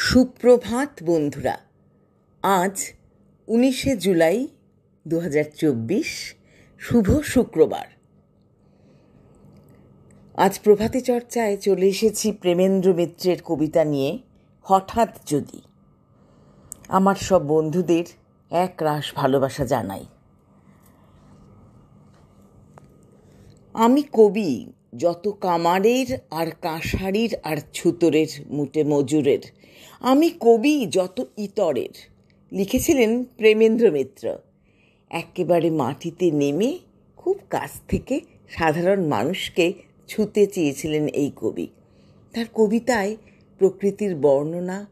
সুপ্রভাত বন্ধুরা। আজ 19শে জুলাই 2024, শুভ শুক্রবার। আজ প্রভাতী চর্চায় চলে এসেছি প্রেমেন্দ্র মিত্রের কবিতা নিয়ে, হঠাৎ যদি। আমার সব বন্ধুদের এক রাশ ভালোবাসা জানাই। আমি কবি যত কামারের আর কাঁসারির আর ছুতরের মুটে মজুরের, আমি কবি যত ইতরের, লিখেছিলেন প্রেমেন্দ্র মিত্র। একেবারে মাটিতে নেমে খুব কাছ থেকে সাধারণ মানুষকে ছুঁতে চেয়েছিলেন এই কবি। তার কবিতায় প্রকৃতির বর্ণনা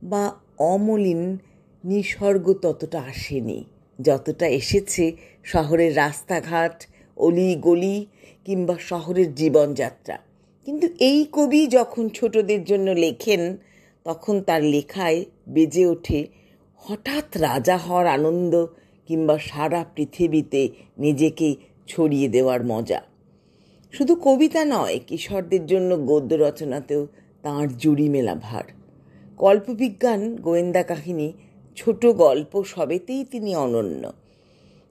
বা অমলিন নিসর্গ ততটা আসেনি যতটা এসেছে শহরের রাস্তাঘাট, অলি গলি কিংবা শহরের জীবনযাত্রা। কিন্তু এই কবি যখন ছোটদের জন্য লেখেন, তখন তার লেখায় বেজে ওঠে হঠাৎ রাজা হওয়ার আনন্দ কিংবা সারা পৃথিবীতে নিজেকে ছড়িয়ে দেওয়ার মজা। শুধু কবিতা নয়, কিশোরদের জন্য গদ্য রচনাতেও তাঁর জুড়ি মেলা ভার। কল্পবিজ্ঞান, গোয়েন্দা কাহিনী, ছোট গল্প সবেতেই তিনি অনন্য।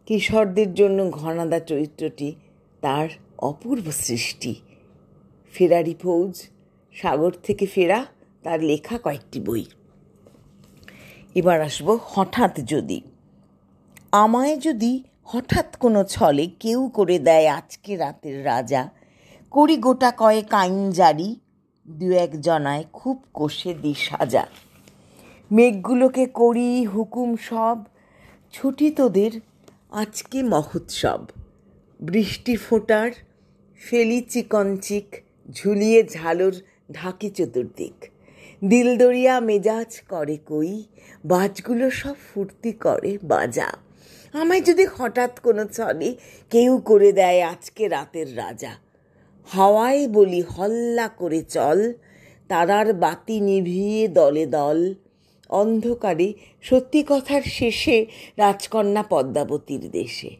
কিশোরদের জন্য ঘনাদা চরিত্রটি তার অপূর্ব সৃষ্টি। ফেরারি ফৌজ, সাগর থেকে ফেরা তার লেখা কয়েকটি বই। এবার আসবো হঠাৎ যদি। আমায় যদি হঠাৎ কোনো ছলে কেউ করে দেয় আজকে রাতের রাজা, করি গোটা কয়েক আইন জারি, দু এক জনায় খুব কষে দি সাজা। মেঘগুলোকে করি হুকুম সব, ছুটি তোদের আজকে মহোৎসব। বৃষ্টি ফোঁটার ফেলি চিকনচিক, ঝুলিয়ে ঝালর ঢাকি চতুর্দিক। দিলদরিয়া মেজাজ করে কই, বাজগুলো সব ফুর্তি করে বাজা। আমায় যদি হঠাৎ কোনো ছলে কেউ করে দেয় আজকে রাতের রাজা, হাওয়ায় বলি হল্লা করে চল, তারার বাতি নিভিয়ে দলে দল। অন্ধকারে সত্যি কথার শেষে রাজকন্যা পদ্মাবতীর দেশে।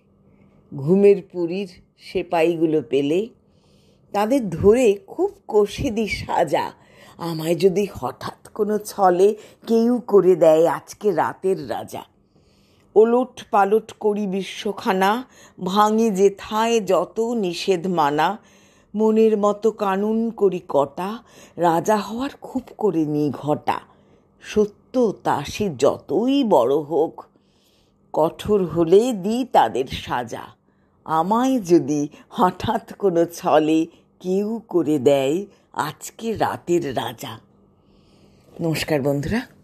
ঘুমের পুরীর সেপাইগুলো পেলে তাদের ধরে খুব কষে দি সাজা। আমায় যদি হঠাৎ কোনো ছলে কেউ করে দেয় আজকে রাতের রাজা। ওলট পালট করি বিশ্বখানা, ভাঙি যেথায় যত নিষেধ মানা। মনের মতো কানুন করি কটা, রাজা হওয়ার খুব করে নি ঘটা। সত্য তা সে যতই বড় হোক, কঠোর হলে দি তাদের সাজা। আমায় যদি হঠাৎ কোনো ছলে কেউ করে দেয় আজকে রাতের রাজা। নমস্কার বন্ধুরা।